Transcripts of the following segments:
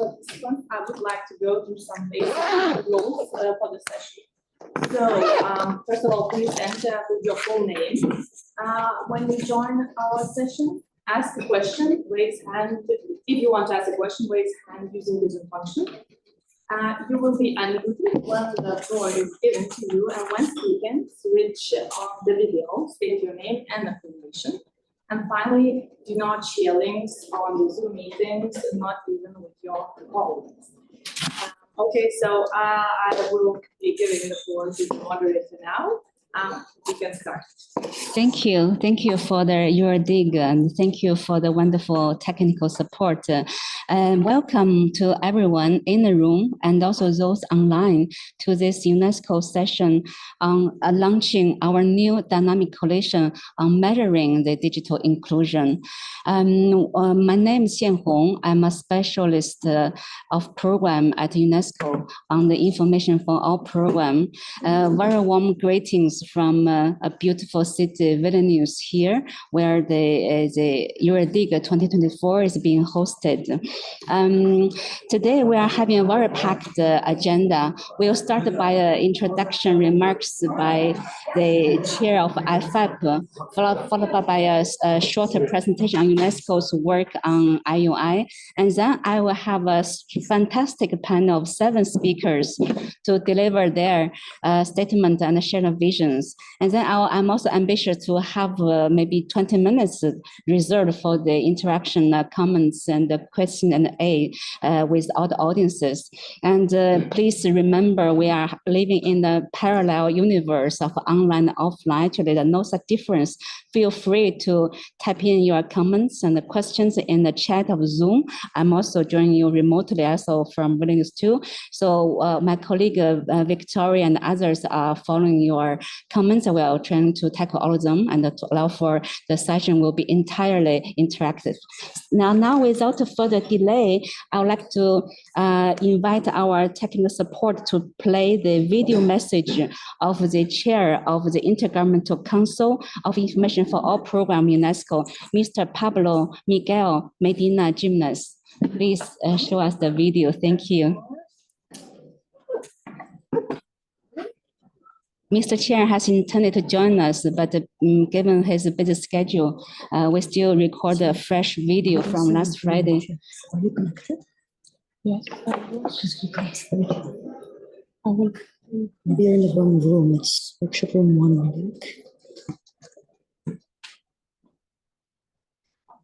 participants, I would like to go through some basic rules for the session. So, first of all, please enter with your full name. When you join our session, ask a question, raise hand. If you want to ask a question, raise hand using the Zoom function. You will be unmuted when the floor is given to you, and when speaking, switch on the video, state your name and affiliation. And finally, do not share links on the Zoom meetings, not even with your colleagues. Okay, so I will be giving the floor to the moderator now. We can start. Thank you. Thank you for the EuroDIG, and thank you for the wonderful technical support. And welcome to everyone in the room and also those online to this UNESCO session on launching our new dynamic coalition on measuring the digital inclusion. My name is Xian Hong. I'm a specialist of program at UNESCO on the Information for All program. Very warm greetings from a beautiful city, Vilnius here, where the EuroDIG 2024 is being hosted. Today we are having a very packed agenda. We'll start by introduction remarks by the chair of IFAP, followed by a shorter presentation on UNESCO's work on IUI. And then I will have a fantastic panel of 7 speakers to deliver their statement and share a vision. And then I'm also ambitious to have maybe 20 minutes reserved for the interaction, comments, and the question and A with all the audiences. And please remember, we are living in a parallel universe of online and offline. Actually, there's no such difference. Feel free to type in your comments and the questions in the chat of Zoom. I'm also joining you remotely, also from Vilnius too. So my colleague Victoria and others are following your comments. I will try to tackle all of them and to allow for the session will be entirely interactive. Now without further delay, I would like to invite our technical support to play the video message of the chair of the Intergovernmental Council of Information for All Program UNESCO, Mr. Pablo Miguel Medina Jimenez. Please show us the video. Thank you. Mr. Chair has intended to join us, but given his busy schedule, we still record a fresh video from last Friday. Are you connected? Yes. Maybe you're in the wrong room. It's workshop room 1 link.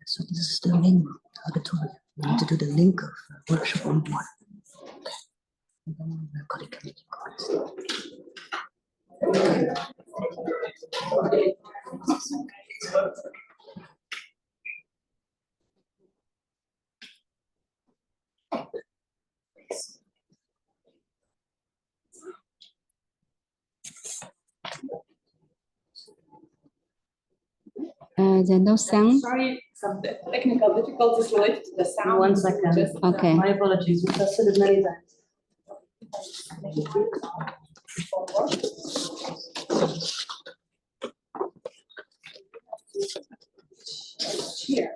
So this is the link auditorium. We need to do the link of workshop room 1. Okay. And then we've got a committee card. There's no sound. Sorry, some technical difficulties related to the sound. 1 second. Just, okay. My apologies. We tested it many times. Here.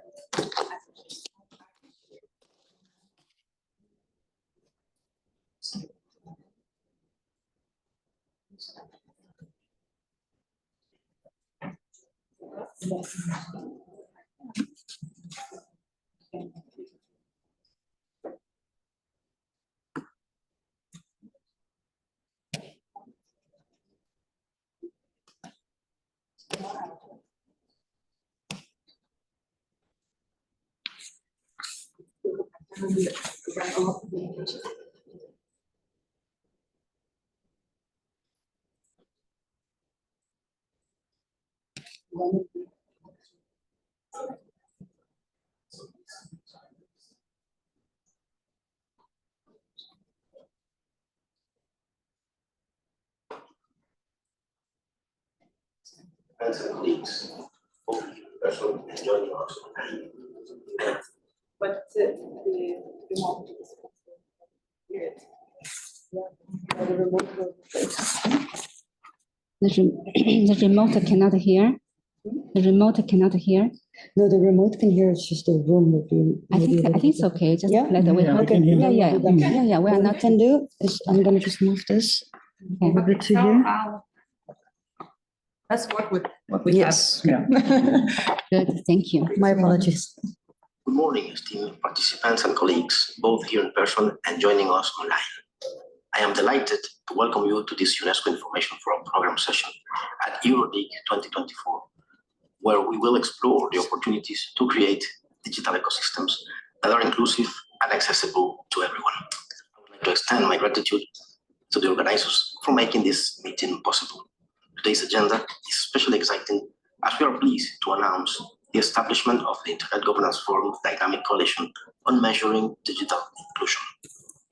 And colleagues, hope you enjoy your But the remote is weird. The remote cannot hear. The remote cannot hear. No, the remote can hear, it's just the room would be. I maybe a think little it's bit- okay. Just Yeah? let we Okay. yeah, then yeah, we'll do that. yeah. We are What I not. can do is I'm gonna just move this a little bit to here. Let's work with what we have. Yes, Good. Thank you. my apologies. Good morning, esteemed participants and colleagues, both here in person and joining us online. I am delighted to welcome you to this UNESCO Information Forum program session at EuroDIG 2024, where we will explore the opportunities to create digital ecosystems that are inclusive and accessible to everyone. I would like to extend my gratitude to the organizers for making this meeting possible. Today's agenda is especially exciting as we are pleased to announce the establishment of the Internet Governance Forum Dynamic Coalition on Measuring Digital Inclusion.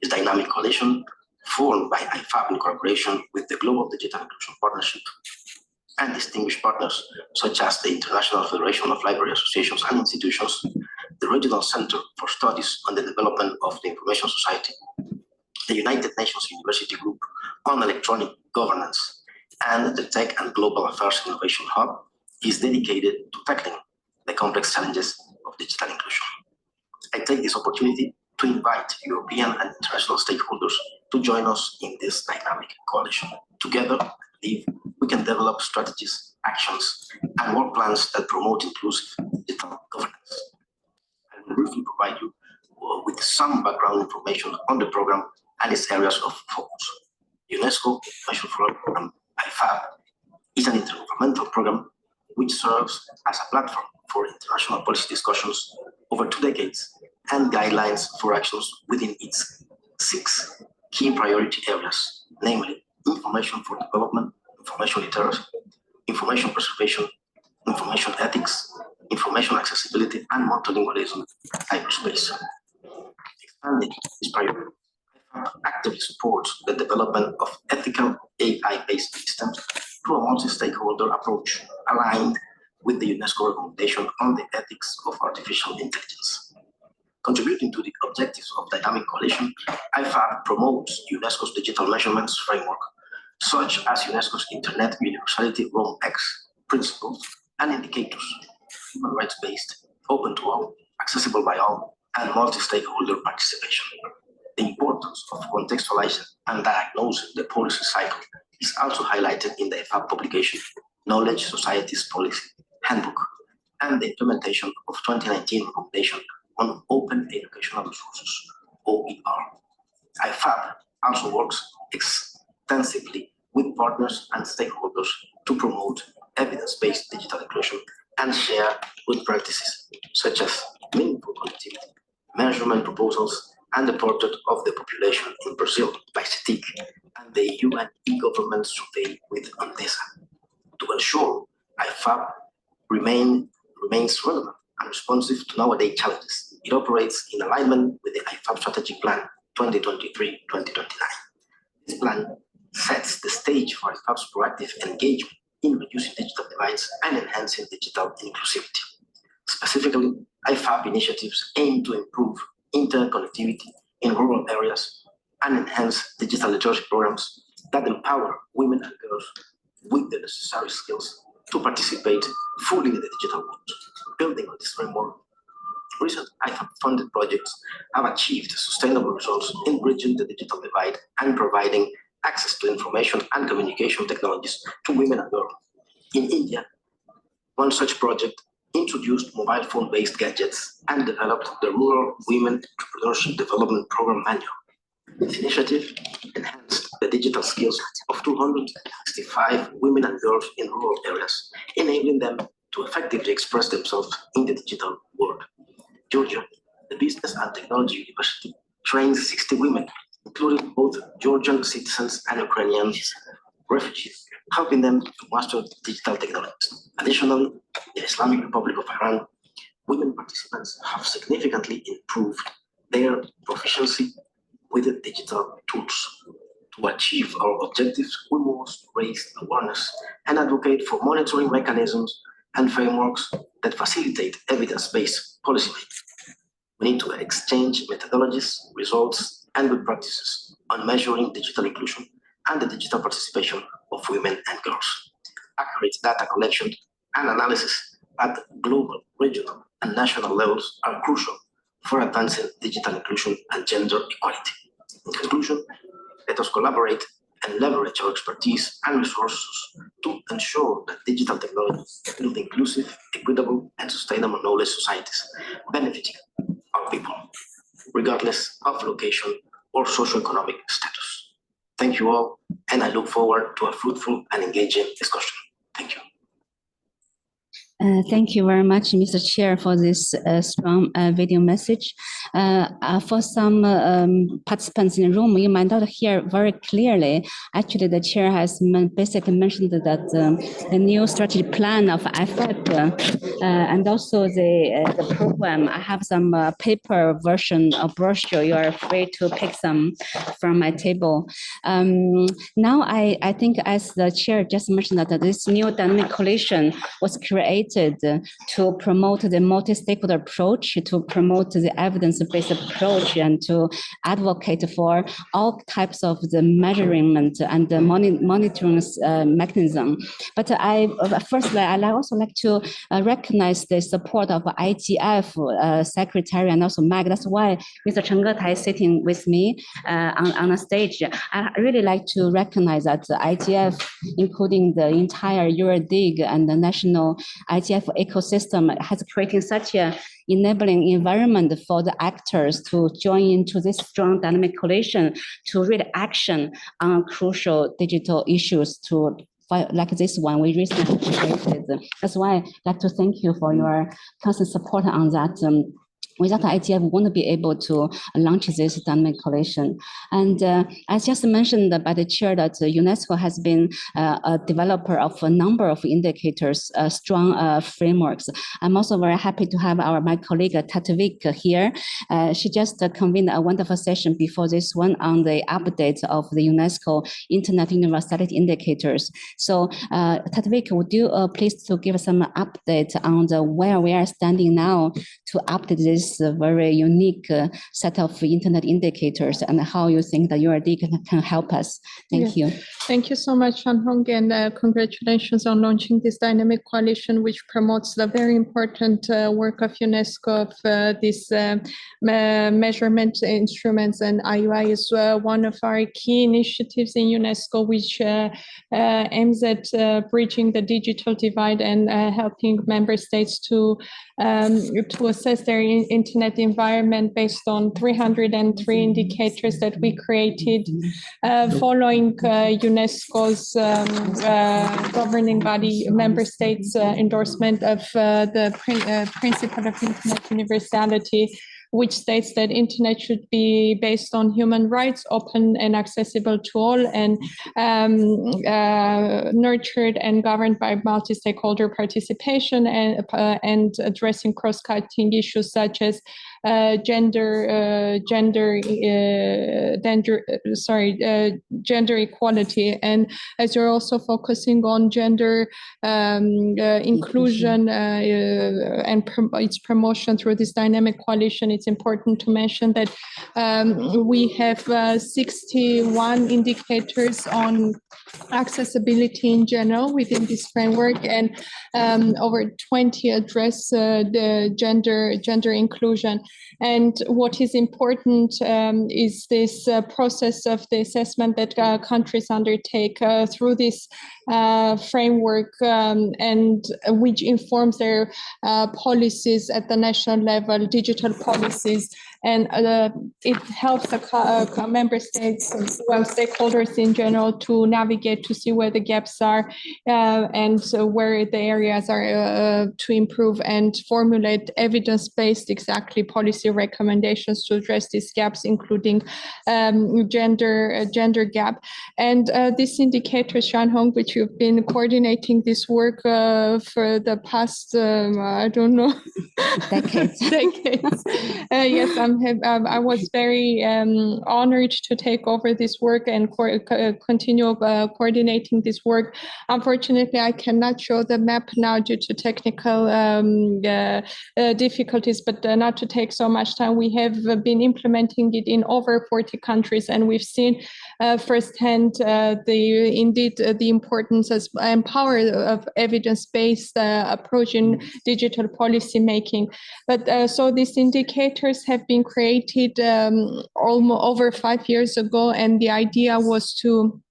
This dynamic coalition, formed by IFAP in collaboration with the Global Digital Inclusion Partnership and distinguished partners such as the International Federation of Library Associations and Institutions, the Regional Center for Studies on the Development of the Information Society, the United Nations University Group on Electronic Governance, and the Tech and Global Affairs Innovation Hub, is dedicated to tackling the complex challenges of digital inclusion. I take this opportunity to invite European and international stakeholders to join us in this dynamic coalition. Together, I believe we can develop strategies, actions, and work plans that promote inclusive digital governance. I will briefly provide you with some background information on the program and its areas of focus. UNESCO Information Forum Program, IFAP, is an intergovernmental program which serves as a platform for international policy discussions over 2 decades and guidelines for actions within its 6 key priority areas, namely information for development, information literacy, information preservation, information ethics, information accessibility, and multilingualism in cyberspace. Expanding this priority, IFAP actively supports the development of ethical AI-based systems through a multi-stakeholder approach aligned with the UNESCO recommendation on the ethics of artificial intelligence. Contributing to the objectives of Dynamic Coalition, IFAP promotes UNESCO's digital measurements framework, such as UNESCO's Internet Universality Rome X principles and indicators, human rights-based, open to all, accessible by all, and multi-stakeholder participation. The importance of contextualizing and diagnosing the policy cycle is also highlighted in the IFAP publication, Knowledge Society's Policy Handbook, and the implementation of 2019 recommendation on Open Educational Resources, OER. IFAP also works extensively with partners and stakeholders to promote evidence-based digital inclusion and share good practices, such as meaningful connectivity, measurement proposals, and the portrait of the population in Brazil by CETIC, and the UN e-government survey with ANDESA. To ensure IFAP remains relevant and responsive to nowadays challenges, it operates in alignment with the IFAP Strategic Plan 2023-2029. This plan sets the stage for IFAP's proactive engagement in reducing digital divides and enhancing digital inclusivity. Specifically, IFAP initiatives aim to improve internet connectivity in rural areas and enhance digital literacy programs that empower women and girls with the necessary skills to participate fully in the digital world. Building on this framework, recent IFAP-funded projects have achieved sustainable results in bridging the digital divide and providing access to information and communication technologies to women and girls. In India, one such project introduced mobile phone-based gadgets and developed the Rural Women Entrepreneurship Development Program Manual. This initiative enhanced the digital skills of 265 women and girls in rural areas, enabling them to effectively express themselves in the digital world. Georgia, the Business and Technology University, trains 60 women, including both Georgian citizens and Ukrainian refugees, helping them to master digital technologies. Additionally, in the Islamic Republic of Iran, women participants have significantly improved their proficiency with the digital tools. To achieve our objectives, we must raise awareness and advocate for monitoring mechanisms and frameworks that facilitate evidence-based policymaking. We need to exchange methodologies, results, and good practices on measuring digital inclusion and the digital participation of women and girls. Accurate data collection and analysis at global, regional, and national levels are crucial for advancing digital inclusion and gender equality. In conclusion, let us collaborate and leverage our expertise and resources to ensure that digital technologies build inclusive, equitable, and sustainable knowledge societies, benefiting our people, regardless of location or socioeconomic status. Thank you all, and I look forward to a fruitful and engaging discussion. Thank you. Thank you very much, Mr. Chair, for this strong video message. For some participants in the room, you might not hear very clearly. Actually, the chair has basically mentioned that the new strategy plan of IFAP and also the program. I have some paper version of brochure. You are free to pick some from my table. Now, I think as the chair just mentioned that this new dynamic coalition was created to promote the multi-stakeholder approach, to promote the evidence-based approach, and to advocate for all types of the measurement and the monitoring mechanism. But firstly, I'd also like to recognize the support of IGF Secretary and also MAG. That's why Mr. Chen Getai is sitting with me on the stage. I really like to recognize that IGF, including the entire EuroDIG and the national IGF ecosystem, has created such an enabling environment for the actors to join into this strong dynamic coalition to read action on crucial digital issues to like this one we recently created. That's why I'd like to thank you for your constant support on that. Without IGF, we won't be able to launch this dynamic coalition. And as just mentioned by the chair, that UNESCO has been a developer of a number of indicators, strong frameworks. I'm also very happy to have my colleague Tatvik here. She just convened a wonderful session before this one on the update of the UNESCO Internet Universality Indicators. So Tatvik, would you please to give us some update on where we are standing now to update this very unique set of internet indicators and how you think that EuroDIG can help us. Thank you. Thank you so much, Shanhong, and congratulations on launching this dynamic coalition, which promotes the very important work of UNESCO of this measurement instruments. And IUI is one of our key initiatives in UNESCO, which aims at bridging the digital divide and helping member states to assess their internet environment based on 303 indicators that we created following UNESCO's governing body member states endorsement of the principle of internet universality, which states that internet should be based on human rights, open and accessible to all, and nurtured and governed by multi-stakeholder participation and addressing cross-cutting issues such as gender equality. And as you're also focusing on gender inclusion and its promotion through this dynamic coalition, it's important to mention that we have 61 indicators on accessibility in general within this framework, and over 20 address the gender inclusion. And what is important is this process of the assessment that countries undertake through this framework, and which informs their policies at the national level, digital policies. And it helps the member states, well, stakeholders in general, to navigate to see where the gaps are and where the areas are to improve, and formulate evidence-based exactly policy recommendations to address these gaps, including gender gap. And this indicator, Shanhong, which you've been coordinating this work for the past, I don't know, decades. Yes, I was very honored to take over this work and continue coordinating this work. Unfortunately, I cannot show the map now due to technical difficulties, but not to take so much time. We have been implementing it in over 40 countries, and we've seen firsthand the importance and power of evidence-based approach in digital policy making. But so these indicators have been created almost over 5 years ago, and the idea was to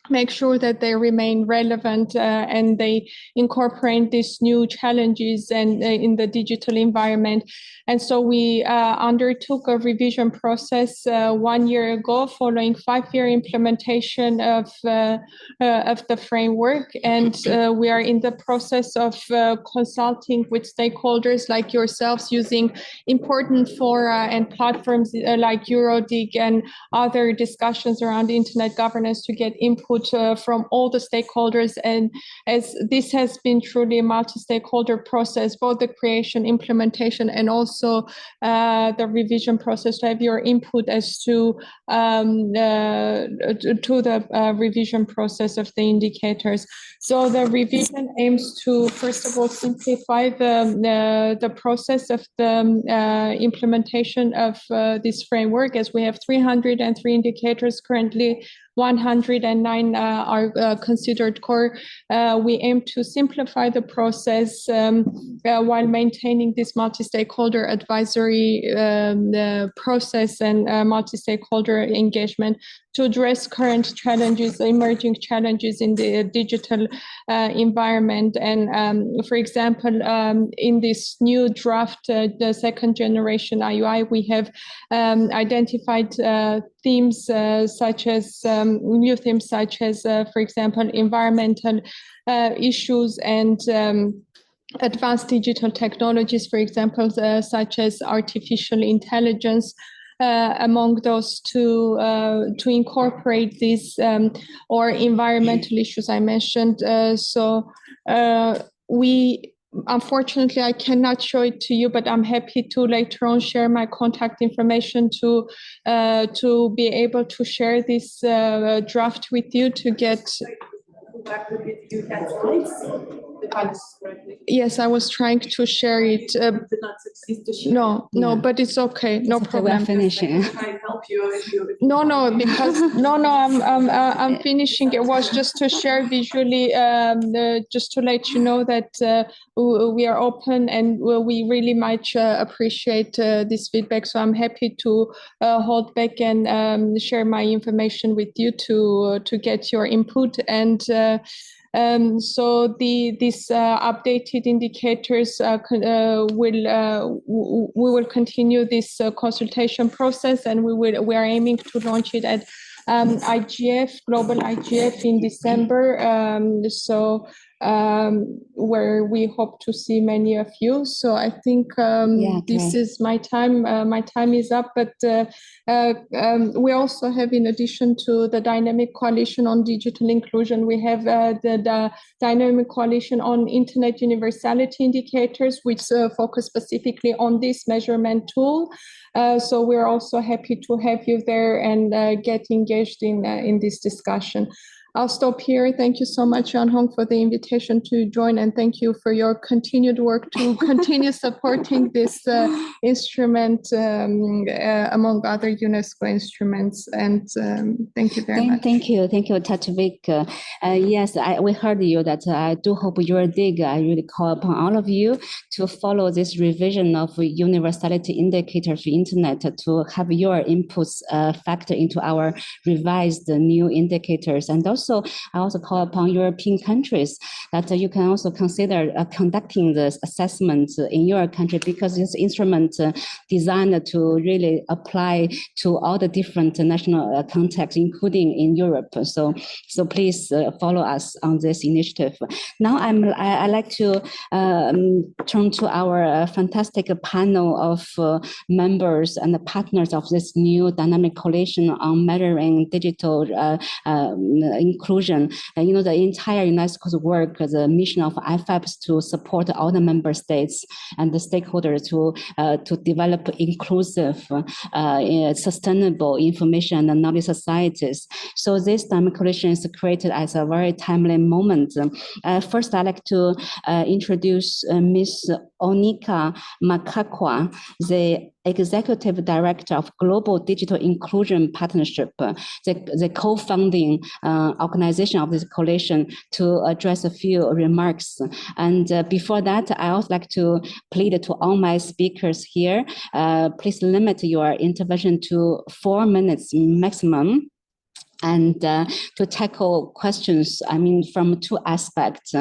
make sure that they remain relevant and they incorporate these new challenges and in the digital environment. And so we undertook a revision process 1 year ago, following 5-year implementation of the framework. And we are in the process of consulting with stakeholders like yourselves, using important fora and platforms like EuroDIG and other discussions around internet governance to get input from all the stakeholders. And as this has been truly a multi-stakeholder process, both the creation, implementation, and also the revision process, to have your input as to the revision process of the indicators. So the revision aims to, first of all, simplify the process of the implementation of this framework, as we have 303 indicators currently. 109 are considered core. We aim to simplify the process while maintaining this multi-stakeholder advisory process and multi-stakeholder engagement to address current challenges, emerging challenges in the digital environment. And for example, in this new draft, the second generation IUI, we have identified themes such as new themes such as, for example, environmental issues and advanced digital technologies, for example, such as artificial intelligence. Among those to incorporate these or environmental issues I mentioned. So unfortunately, I cannot show it to you, but I'm happy to later on share my contact information to be able to share this draft with you to get. Yes, I was trying to share it. No, but it's okay. No problem. We're finishing. No, because I'm finishing. It was just to share visually, just to let you know that we are open and we really much appreciate this feedback. So I'm happy to hold back and share my information with you to get your input. And so these updated indicators we will continue this consultation process, and we are aiming to launch it at IGF, Global IGF in December. Where we hope to see many of you. So I think this is my time. My time is up, but we also have, in addition to the Dynamic Coalition on Digital Inclusion, we have the Dynamic Coalition on Internet Universality Indicators, which focus specifically on this measurement tool. So we're also happy to have you there and get engaged in this discussion. I'll stop here. Thank you so much, Yuan Hong, for the invitation to join, and thank you for your continued work to continue supporting this instrument among other UNESCO instruments. And thank you very much. Thank you, Tatvik. Yes, we heard you that I do hope EuroDIG. I really call upon all of you to follow this revision of universality indicator for internet to have your inputs factor into our revised new indicators. And also, I also call upon European countries that you can also consider conducting this assessment in your country, because this instrument designed to really apply to all the different national contexts, including in Europe. So please follow us on this initiative. Now I like to turn to our fantastic panel of members and partners of this new dynamic coalition on measuring digital inclusion. And you know, the entire UNESCO's work, the mission of IFAP is to support all the member states and the stakeholders to develop inclusive, sustainable information and knowledge societies. So this dynamic coalition is created as a very timely moment. First, I'd like to introduce Ms. Onika Makakwa, the Executive Director of Global Digital Inclusion Partnership, the co-founding organization of this coalition, to address a few remarks. And before that, I also like to plead to all my speakers here, please limit your intervention to 4 minutes maximum. And to tackle questions, I mean, from two aspects,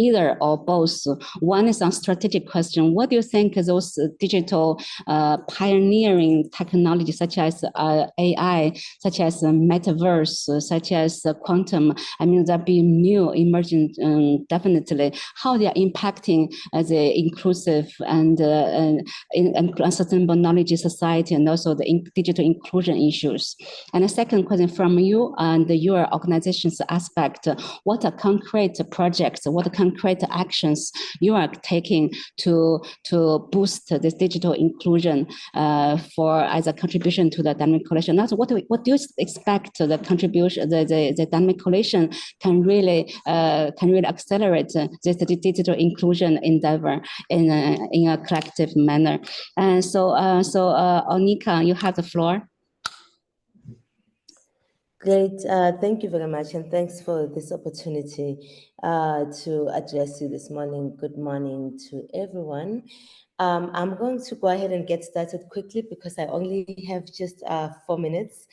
either or both. One is on strategic question. What do you think those digital pioneering technologies such as AI, such as metaverse, such as quantum, I mean, there be new emerging, definitely, how they are impacting the inclusive and sustainable knowledge society, and also the digital inclusion issues. And the second question from you and your organization's aspect, what are concrete projects, what are concrete actions you are taking to boost this digital inclusion for as a contribution to the dynamic coalition? Also, what do you expect the contribution, the dynamic coalition can really accelerate this digital inclusion endeavor in a collective manner? And so Onika, you have the floor. Great, thank you very much, and thanks for this opportunity to address you this morning. Good morning to everyone. I'm going to go ahead and get started quickly because I only have just 4 minutes.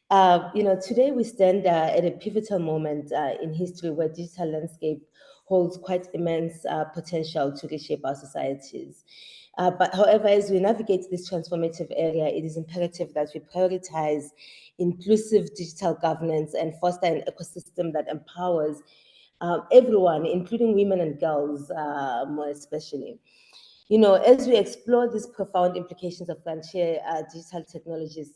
You know, today we stand at a pivotal moment in history where digital landscape holds quite immense potential to reshape our societies. But however, as we navigate this transformative area, it is imperative that we prioritize inclusive digital governance and foster an ecosystem that empowers everyone, including women and girls more especially. You know, as we explore these profound implications of frontier digital technologies,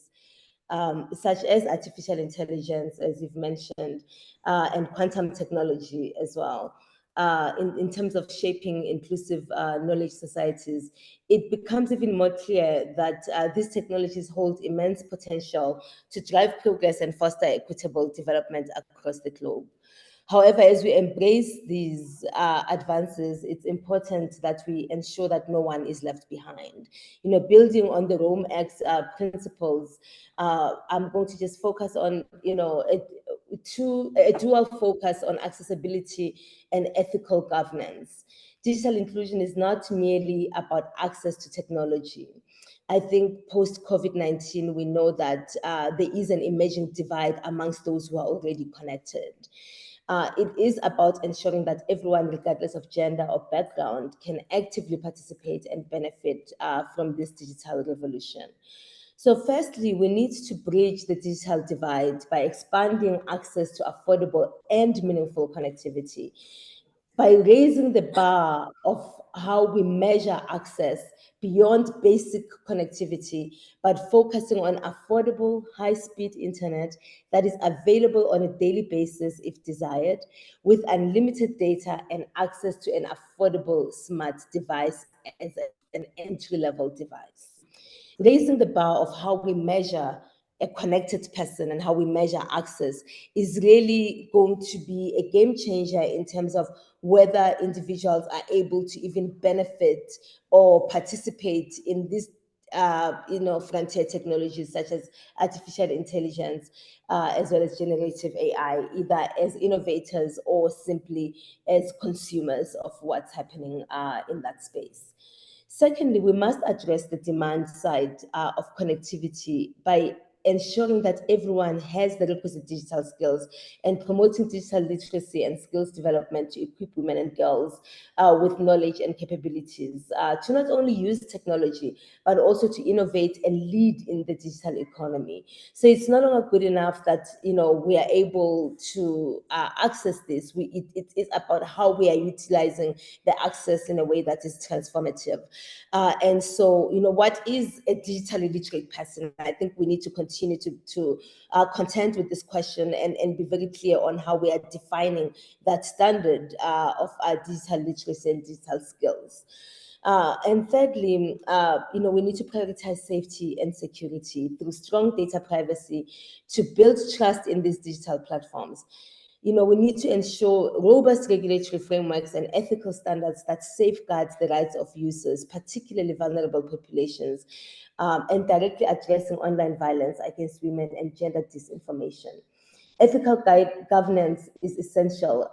such as artificial intelligence, as you've mentioned, and quantum technology as well, in terms of shaping inclusive knowledge societies, it becomes even more clear that these technologies hold immense potential to drive progress and foster equitable development across the globe. However, as we embrace these advances, it's important that we ensure that no one is left behind. You know, building on the Rome Act's principles, I'm going to just focus on, you know, a dual focus on accessibility and ethical governance. Digital inclusion is not merely about access to technology. I think post-COVID-19, we know that there is an emerging divide amongst those who are already connected. It is about ensuring that everyone, regardless of gender or background, can actively participate and benefit from this digital revolution. So firstly, we need to bridge the digital divide by expanding access to affordable and meaningful connectivity, by raising the bar of how we measure access beyond basic connectivity, but focusing on affordable, high-speed internet that is available on a daily basis if desired, with unlimited data and access to an affordable smart device as an entry-level device. Raising the bar of how we measure a connected person and how we measure access is really going to be a game changer in terms of whether individuals are able to even benefit or participate in this you know, frontier technologies such as artificial intelligence, as well as generative AI, either as innovators or simply as consumers of what's happening in that space. Secondly, we must address the demand side of connectivity by ensuring that everyone has the requisite digital skills and promoting digital literacy and skills development to equip women and girls with knowledge and capabilities to not only use technology, but also to innovate and lead in the digital economy. So it's no longer good enough that, you know, we are able to access this. It is about how we are utilizing the access in a way that is transformative. And so, you know, what is a digitally literate person? I think we need to continue continue to contend with this question and be very clear on how we are defining that standard of digital literacy and digital skills. And thirdly, we need to prioritize safety and security through strong data privacy to build trust in these digital platforms. We need to ensure robust regulatory frameworks and ethical standards that safeguards the rights of users, particularly vulnerable populations, and directly addressing online violence against women and gender disinformation. Ethical governance is essential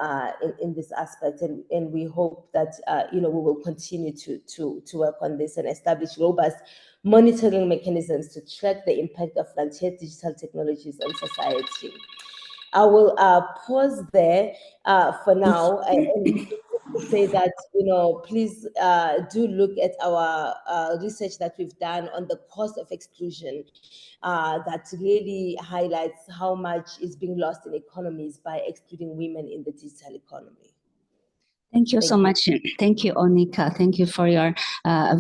in this aspect, and we hope that we will continue to work on this and establish robust monitoring mechanisms to track the impact of frontier digital technologies on society. I will pause there for now and say that, please do look at our research that we've done on the cost of exclusion that really highlights how much is being lost in economies by excluding women in the digital economy. Thank you so much. Thank you, Onika. Thank you for your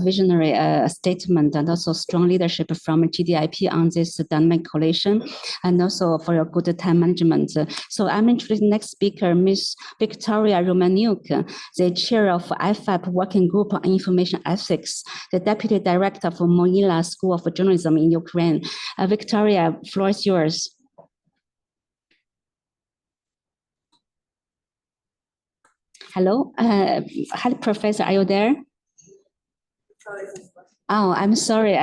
visionary statement and also strong leadership from GDIP on this dynamic coalition, and also for your good time management. So I'm introducing next speaker, Ms. Victoria Romaniuk, the chair of IFAP Working Group on Information Ethics, the deputy director for Mohyla School of Journalism in Ukraine. Victoria, floor is yours. Hello, hello, Professor, are you there? Oh, I'm sorry,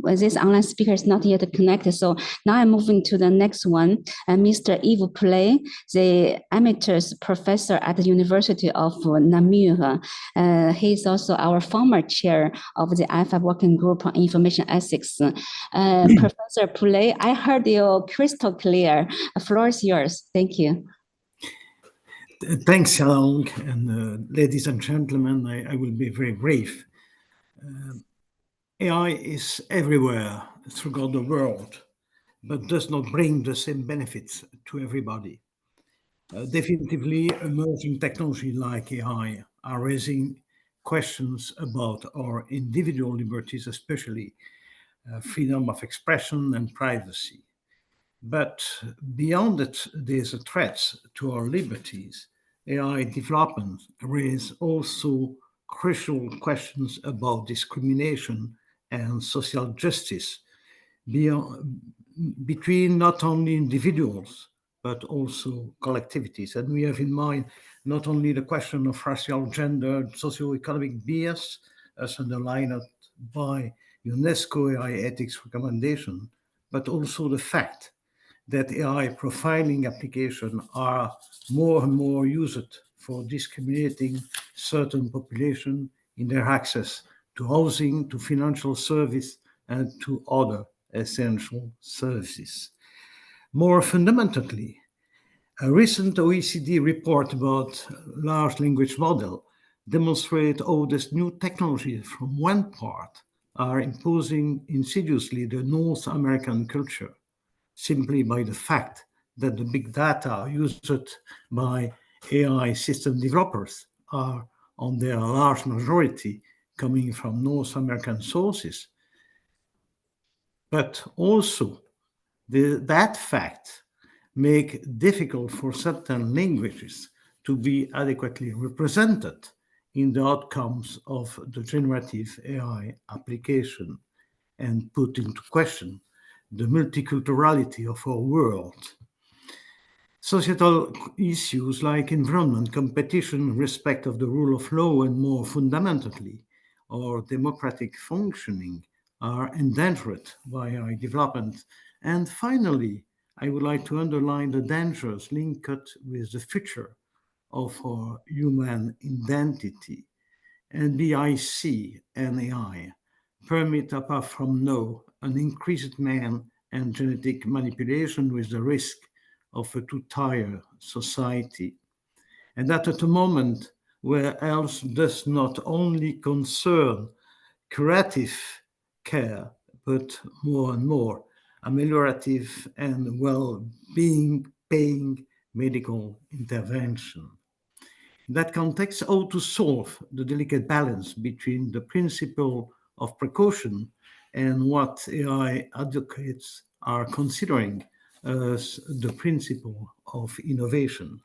this online speaker is not yet connected. So now I'm moving to the next one. Mr. Yves Poulet, the emeritus professor at the University of Namur. He is also our former chair of the IFAP Working Group on Information Ethics. Professor Poulet, I heard you crystal clear. The floor is yours. Thank you. Thanks, Xiaolong, and ladies and gentlemen, I will be very brief. AI is everywhere throughout the world, but does not bring the same benefits to everybody. Definitively, emerging technology like AI are raising questions about our individual liberties, especially freedom of expression and privacy. But beyond it, these threats to our liberties, AI development raise also crucial questions about discrimination and social justice between not only individuals, but also collectivities. And we have in mind not only the question of racial, gender, socioeconomic bias, as underlined by UNESCO AI ethics recommendation, but also the fact that AI profiling applications are more and more used for discriminating certain populations in their access to housing, to financial service, and to other essential services. More fundamentally, a recent OECD report about large language model demonstrates how these new technologies from one part are imposing insidiously the North American culture, simply by the fact that the big data used by AI system developers are on their large majority coming from North American sources. But also that fact make it difficult for certain languages to be adequately represented in the outcomes of the generative AI application and put into question the multiculturality of our world. Societal issues like environment, competition, respect of the rule of law, and more fundamentally, our democratic functioning are endangered by AI development. And finally, I would like to underline the dangers linked with the future of our human identity. NBIC and AI permit, apart from now, an increased man and genetic manipulation with the risk of a two-tier society. And that at a moment where health does not only concern curative care, but more and more ameliorative and well-being paying medical intervention. In that context, how to solve the delicate balance between the principle of precaution and what AI advocates are considering as the principle of innovation.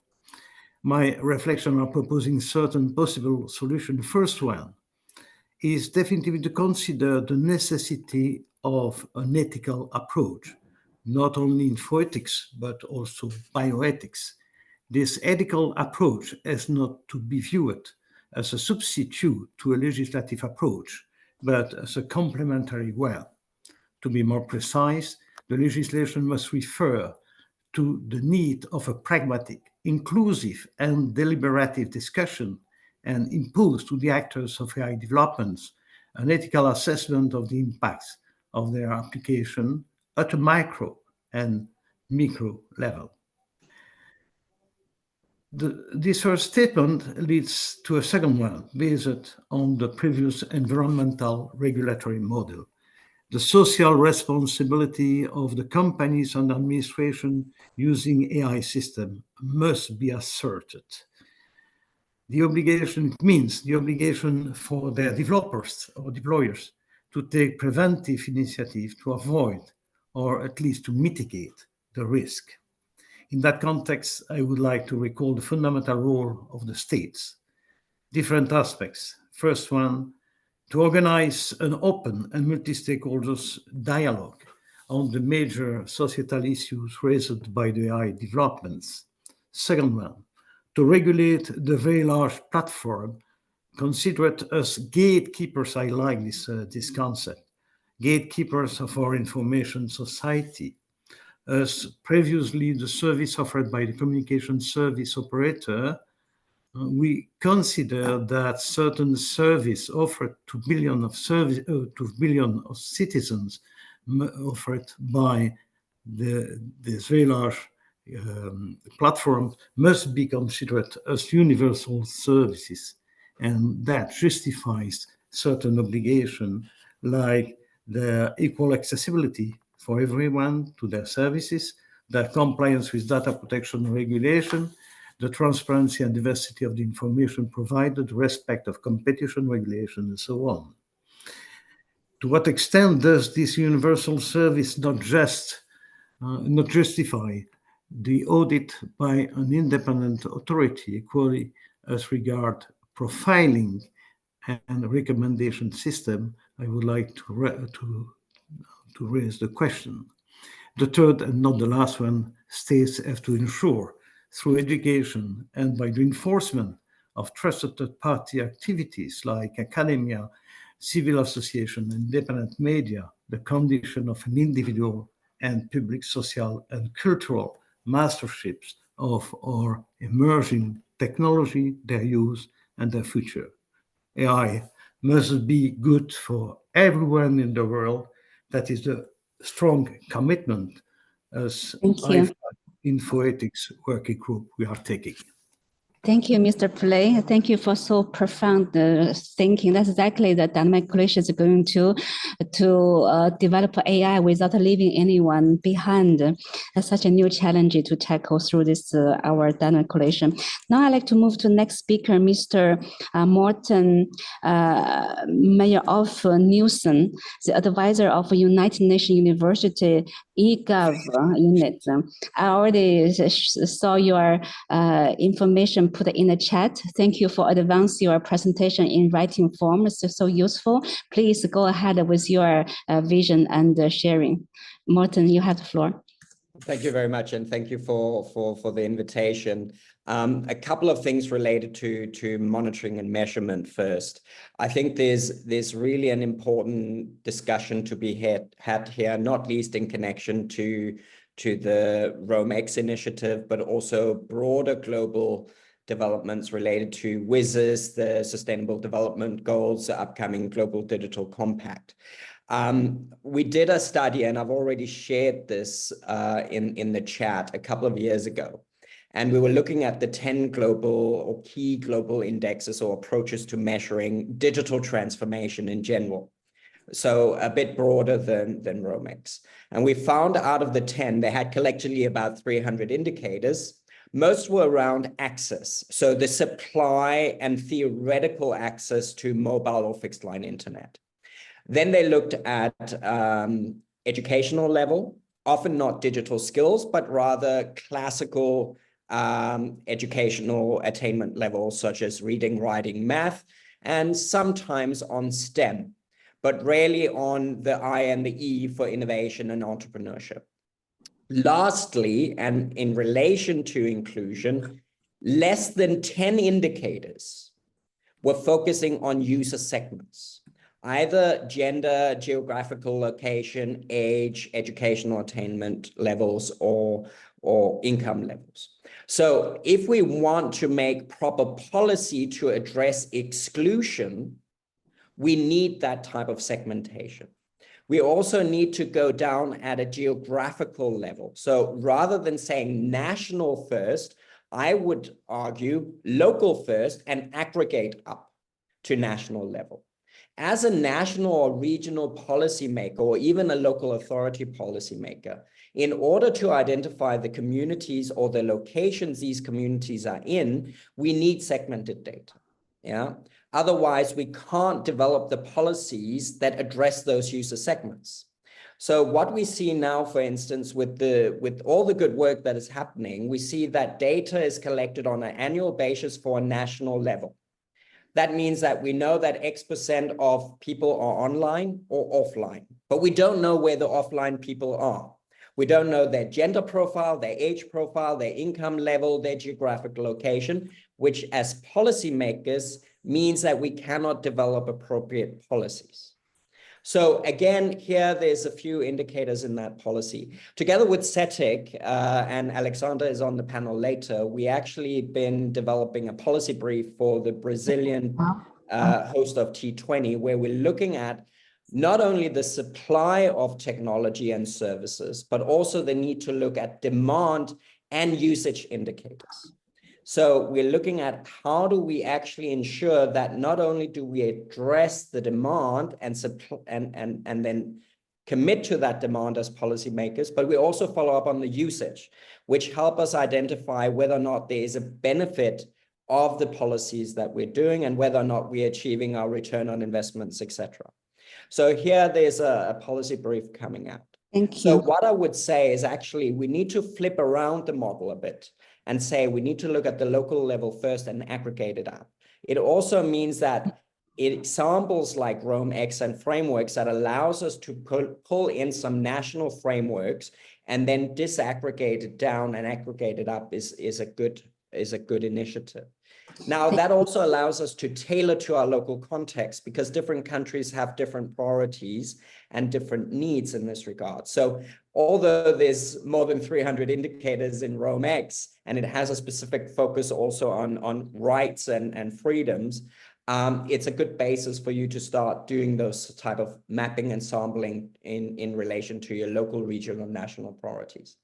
My reflection on proposing certain possible solutions. The first one is definitely to consider the necessity of an ethical approach, not only in ethics, but also bioethics. This ethical approach is not to be viewed as a substitute to a legislative approach, but as a complementary one. To be more precise, the legislation must refer to the need of a pragmatic, inclusive, and deliberative discussion and impose to the actors of AI developments an ethical assessment of the impacts of their application at a micro and micro level. This first statement leads to a second one based on the previous environmental regulatory model. The social responsibility of the companies and administration using AI system must be asserted. The obligation means the obligation for their developers or deployers to take preventive initiative to avoid or at least to mitigate the risk. In that context, I would like to recall the fundamental role of the states. Different aspects. First one, to organize an open and multi-stakeholders dialogue on the major societal issues raised by the AI developments. Second one, to regulate the very large platform considered as gatekeepers. I like this concept, gatekeepers of our information society. As previously the service offered by the communication service operator, we consider that certain service offered to billion of citizens offered by this very large platform must be considered as universal services, and that justifies certain obligation like the equal accessibility for everyone to their services, their compliance with data protection regulation, the transparency and diversity of the information provided, respect of competition regulation, and so on. To what extent does this universal service not justify the audit by an independent authority, equally as regard profiling and recommendation system? I would like to raise the question. The third and not the last one, states have to ensure through education and by the enforcement of trusted third-party activities like academia, civil association, independent media, the condition of an individual and public social and cultural masterships of our emerging technology, their use, and their future. AI must be good for everyone in the world. That is the strong commitment as IFAP Infoethics Working Group we are taking. Thank you, Mr. Play. Thank you for so profound thinking. That's exactly the dynamic coalition is going to develop AI without leaving anyone behind. That's such a new challenge to tackle through this our dynamic coalition. Now I'd like to move to the next speaker, Mr. Morten Meyer-Nielsen, the advisor of United Nations University eGov unit. I already saw your information put in the chat. Thank you for advancing your presentation in writing form. It's so useful. Please go ahead with your vision and sharing. Morten, you have the floor. Thank you very much, and thank you for the invitation. A couple of things related to monitoring and measurement first. I think there's really an important discussion to be had here, not least in connection to the RomeX initiative, but also broader global developments related to WSIS, the Sustainable Development Goals, the upcoming Global Digital Compact. We did a study, and I've already shared this in the chat a couple of years ago. And we were looking at the 10 global or key global indexes or approaches to measuring digital transformation in general. So a bit broader than RomeX. And we found out of the 10, they had collectively about 300 indicators. Most were around access. So the supply and theoretical access to mobile or fixed line internet. Then they looked at educational level, often not digital skills, but rather classical educational attainment levels, such as reading, writing, math, and sometimes on STEM, but rarely on the I and the E for innovation and entrepreneurship. Lastly, and in relation to inclusion, less than 10 indicators were focusing on user segments, either gender, geographical location, age, educational attainment levels, or income levels. So if we want to make proper policy to address exclusion, we need that type of segmentation. We also need to go down at a geographical level. So rather than saying national first, I would argue local first and aggregate up to national level. As a national or regional policymaker, or even a local authority policymaker, in order to identify the communities or the locations these communities are in, we need segmented data. Yeah. Otherwise, we can't develop the policies that address those user segments. So what we see now, for instance, with all the good work that is happening, we see that data is collected on an annual basis for a national level. That means that we know that X% of people are online or offline, but we don't know where the offline people are. We don't know their gender profile, their age profile, their income level, their geographic location, which as policymakers means that we cannot develop appropriate policies. So again, here there's a few indicators in that policy. Together with CETIC, and Alexander is on the panel later, we actually been developing a policy brief for the Brazilian host of T20, where we're looking at not only the supply of technology and services, but also the need to look at demand and usage indicators. So we're looking at how do we actually ensure that not only do we address the demand and then commit to that demand as policymakers, but we also follow up on the usage, which help us identify whether or not there is a benefit of the policies that we're doing and whether or not we're achieving our return on investments, etc. So here there's a policy brief coming out. Thank you. So what I would say is actually we need to flip around the model a bit and say we need to look at the local level first and aggregate it up. It also means that examples like RomeX and frameworks that allows us to pull in some national frameworks and then disaggregate it down and aggregate it up is a good initiative. Now, that also allows us to tailor to our local context because different countries have different priorities and different needs in this regard. So although there's more than 300 indicators in RomeX, and it has a specific focus also on rights and freedoms, it's a good basis for you to start doing those type of mapping and sampling in relation to your local, regional, and national priorities.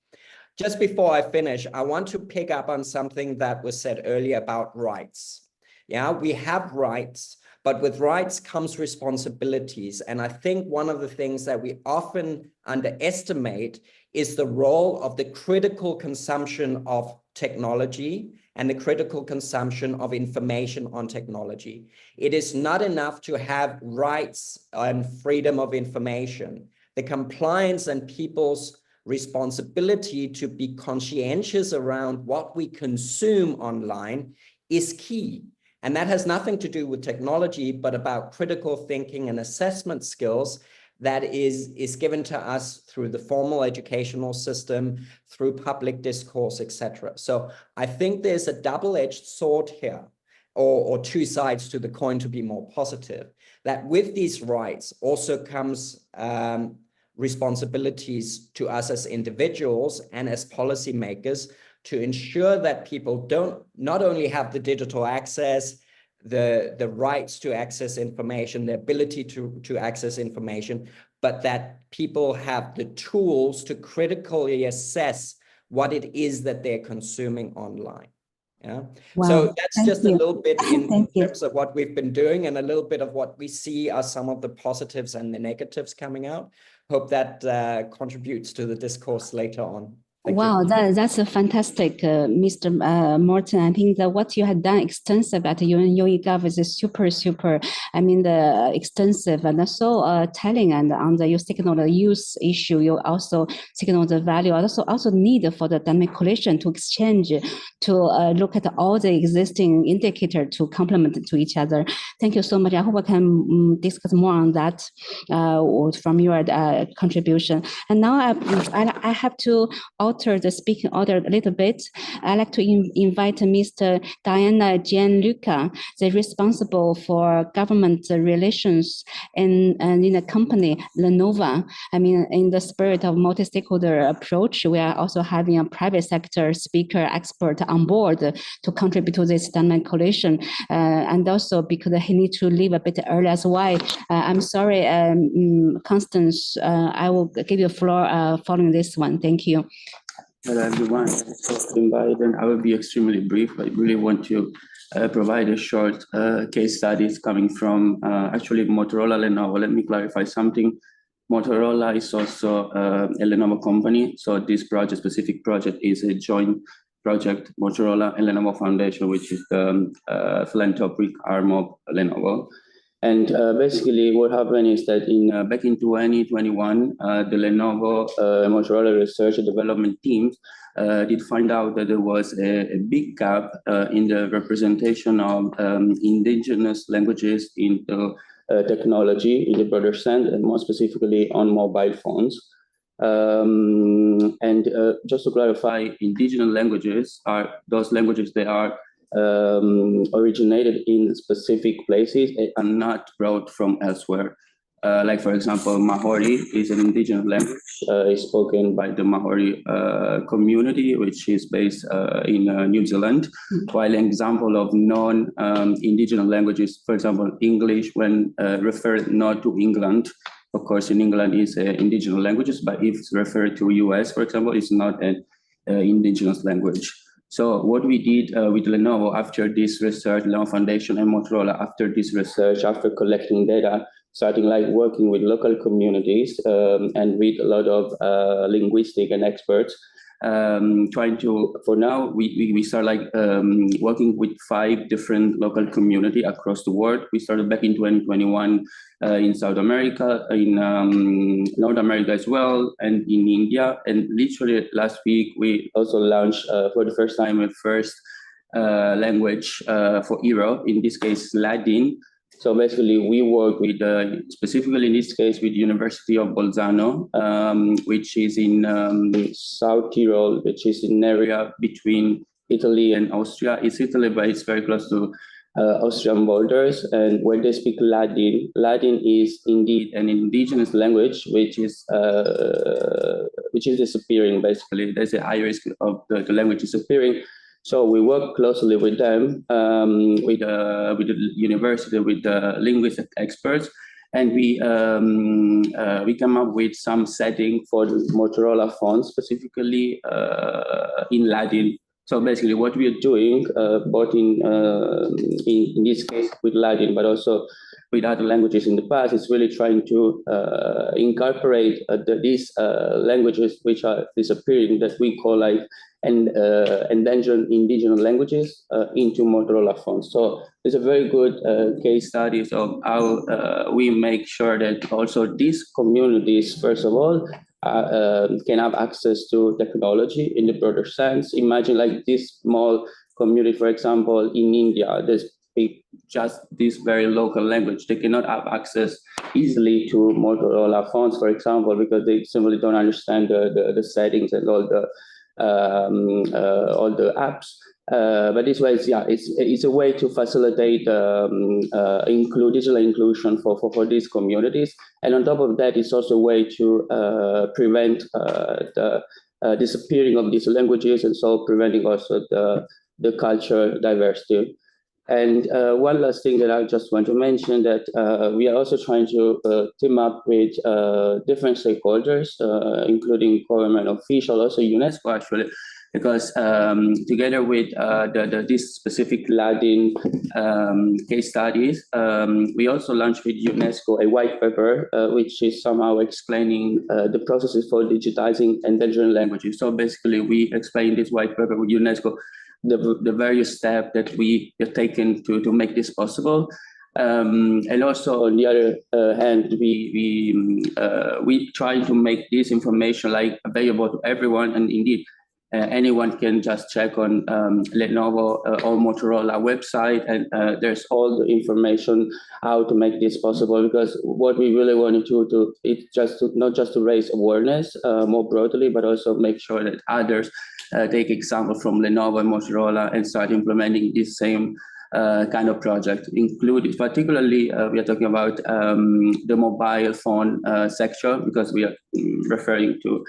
Just before I finish, I want to pick up on something that was said earlier about rights. Yeah, we have rights, but with rights comes responsibilities. And I think one of the things that we often underestimate is the role of the critical consumption of technology and the critical consumption of information on technology. It is not enough to have rights and freedom of information. The compliance and people's responsibility to be conscientious around what we consume online is key. And that has nothing to do with technology, but about critical thinking and assessment skills that is given to us through the formal educational system, through public discourse, etc. So I think there's a double-edged sword here, or two sides to the coin to be more positive, that with these rights also comes responsibilities to us as individuals and as policymakers to ensure that people don't not only have the digital access, the rights to access information, the ability to access information, but that people have the tools to critically assess what it is that they're consuming online. Yeah. Wow. So that's Thank just you. a little bit in you. terms of what we've been doing and a little bit of what we see are some of the positives and the negatives coming out. Hope that contributes to the discourse later on. Thank you. Wow, that's a fantastic, Mr. Morton. I think that what you have done extensive at UNIGov is super, I mean, the extensive and so telling, and on the you signal the use issue, you also signal the value, also need for the dynamic collation to exchange, to look at all the existing indicator to complement to each other. Thank you so much. I hope I can discuss more on that from your contribution. And now I have to alter the speaking order a little bit. I'd like to invite Mr. Diana Gianluca, the responsible for government relations in the company Lenovo. I mean, in the spirit of multi-stakeholder approach, we are also having a private sector speaker expert on board to contribute to this dynamic collation. And also because he needs to leave a bit early as well. I'm sorry, Constance, I will give you a floor following this one. Thank you. Hello everyone, thanks for the invite, and I will be extremely brief. I really want to provide a short case studies coming from actually Motorola Lenovo. Let me clarify something. Motorola is also a Lenovo company, so this project, specific project, is a joint project, Motorola and Lenovo Foundation, which is the philanthropic arm of Lenovo. And basically what happened is that back in 2021, the Lenovo Motorola research and development teams did find out that there was a big gap in the representation of indigenous languages in the technology in the broader sense, and more specifically on mobile phones. Just to clarify, indigenous languages are those languages that are originated in specific places and are not brought from elsewhere. Like, for example, Maori is an indigenous language, is spoken by the Maori community, which is based in New Zealand. While an example of non-indigenous languages, for example, English, when referred not to England, of course, in England is indigenous languages, but if it's referred to US, for example, it's not an indigenous language. So what we did with Lenovo after this research, Lenovo Foundation and Motorola, after this research, after collecting data, starting like working with local communities and with a lot of linguistic and experts, trying to, for now, we start like working with 5 different local community across the world. We started back in 2021 in South America, in North America as well, and in India. And literally last week, we also launched for the first time a first language for Europe, in this case, Latin. So basically, we work with, specifically in this case, with University of Bolzano, which is in South Tyrol, which is an area between Italy and Austria. It's Italy, but it's very close to Austrian borders. And where they speak Latin, Latin is indeed an indigenous language, which is disappearing. Basically, there's a high risk of the language disappearing. So we work closely with them, with the university, with the linguistic experts, and we come up with some setting for the Motorola phones, specifically in Latin. So basically, what we are doing, both in this case with Latin, but also with other languages in the past, is really trying to incorporate these languages which are disappearing, that we call like endangered indigenous languages into Motorola phones. So it's a very good case study of how we make sure that also these communities, first of all, can have access to technology in the broader sense. Imagine like this small community, for example, in India, they speak just this very local language. They cannot have access easily to Motorola phones, for example, because they simply don't understand the settings and all the apps. But this way, it's a way to facilitate digital inclusion for these communities. And on top of that, it's also a way to prevent the disappearing of these languages, and so preventing also the cultural diversity. And one last thing that I just want to mention, that we are also trying to team up with different stakeholders, including government officials, also UNESCO actually, because together with this specific Latin case studies, we also launched with UNESCO a white paper, which is somehow explaining the processes for digitizing endangered languages. So basically, we explain this white paper with UNESCO, the various steps that we have taken to make this possible. And also on the other hand, we try to make this information like available to everyone, and indeed anyone can just check on Lenovo or Motorola website, and there's all the information how to make this possible. Because what we really wanted to do, it's just not just to raise awareness more broadly, but also make sure that others take example from Lenovo and Motorola and start implementing this same kind of project, included particularly we are talking about the mobile phone sector, because we are referring to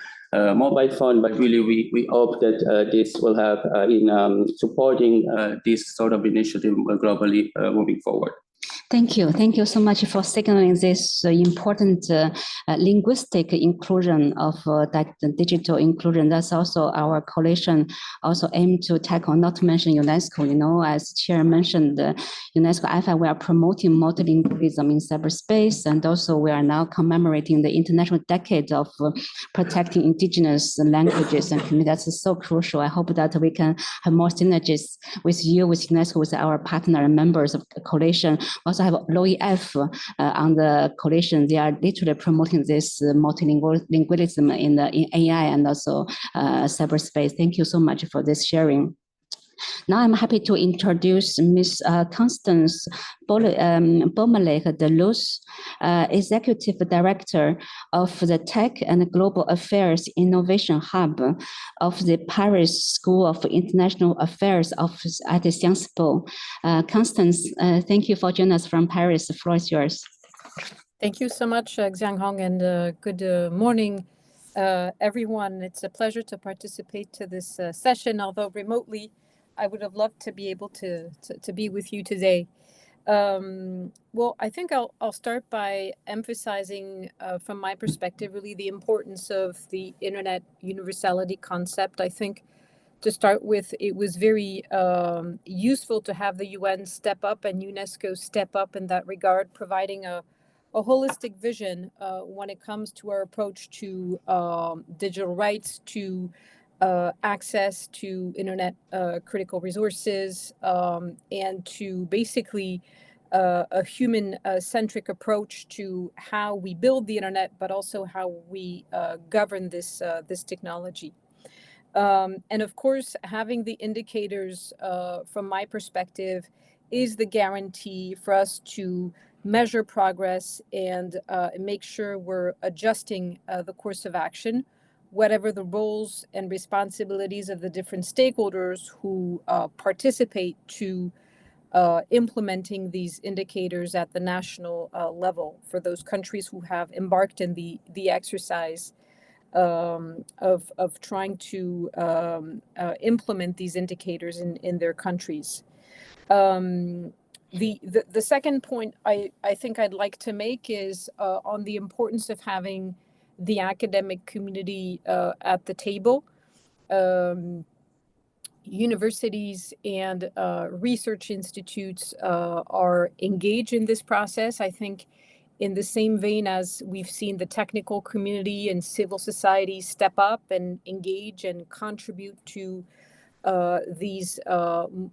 mobile phone, but really we hope that this will have in supporting this sort of initiative globally moving forward. Thank you. Thank you so much for signaling this important linguistic inclusion of that digital inclusion. That's also our coalition also aim to tackle, not to mention UNESCO. You know, as Chair mentioned, UNESCO IFAP, we are promoting multilingualism in cyberspace, and also we are now commemorating the International Decade of Protecting Indigenous Languages and Communities. That's so crucial. I hope that we can have more synergies with you, with UNESCO, with our partner and members of the coalition. Also have EuroDIG on the coalition. They are literally promoting this multilingualism in AI and also cyberspace. Thank you so much for this sharing. Now I'm happy to introduce Ms. Constance Beaumelec de Luz, Executive Director of the Tech and Global Affairs Innovation Hub of the Paris School of International Affairs Office at Sciences Po. Constance, thank you for joining us from Paris. The floor is yours. Thank you so much, Xiang Hong, and good morning, everyone. It's a pleasure to participate to this session, although remotely. I would have loved to be able to be with you today. Well, I think I'll start by emphasizing, from my perspective, really the importance of the internet universality concept. I think to start with, it was very useful to have the UN step up and UNESCO step up in that regard, providing a holistic vision when it comes to our approach to digital rights, to access to internet critical resources, and to basically a human-centric approach to how we build the internet, but also how we govern this technology. And of course, having the indicators, from my perspective, is the guarantee for us to measure progress and make sure we're adjusting the course of action, whatever the roles and responsibilities of the different stakeholders who participate to implementing these indicators at the national level for those countries who have embarked in the exercise of trying to implement these indicators in their countries. The second point I think I'd like to make is on the importance of having the academic community at the table. Universities and research institutes are engaged in this process. I think in the same vein as we've seen the technical community and civil society step up and engage and contribute to these